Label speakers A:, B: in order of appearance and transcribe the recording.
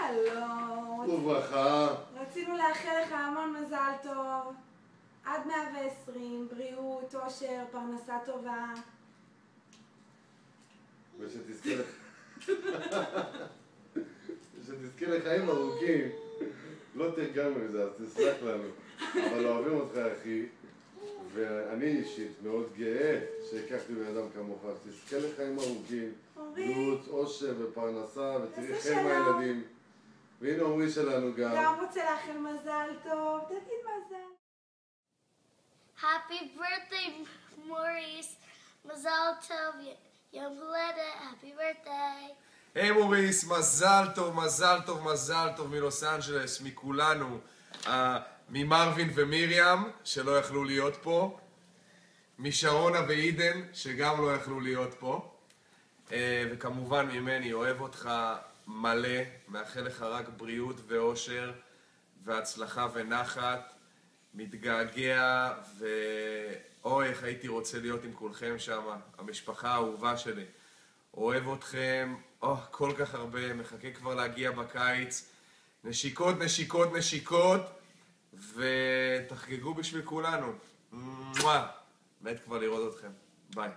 A: שלום.
B: וברכה.
A: רצינו לאחל לך המון מזל טוב. עד 120, בריאות, אושר, פרנסה טובה.
B: ושתזכה לחיים ארוכים. לא תרגלנו את זה, אז תסלח לנו. אבל אוהבים אותך, אחי. ואני אישית מאוד גאה שהכרתי בן אדם כמוך. שתזכה לחיים ארוכים. בריאות, אושר ופרנסה, ותראי חיים מהילדים. והנה עומרי שלנו גם.
A: גם רוצה לאחל מזל טוב. תגיד מזל.
C: Happy birthday, Maurice. מזל טוב, יום הולדת, happy birthday.
D: היי מוריס, מזל טוב, מזל טוב, מזל טוב מלוס אנג'לס, מכולנו, ממרווין ומיריam שלא יכלו להיות פה, משרונה ועידן שגם לא יכלו להיות פה, וכמובן ממני, אוהב אותך מלא, מאחל לך רק בריאות ואושר והצלחה ונחת, מתגעגע ואוי איך הייתי רוצה להיות עם כולכם שם, המשפחה האהובה שלי. אוהב אתכם, כל כך הרבה, מחכה כבר להגיע בקיץ. נשיקות, נשיקות, נשיקות, ותחגגו בשביל כולנו. מת כבר לראות אתכם. ביי.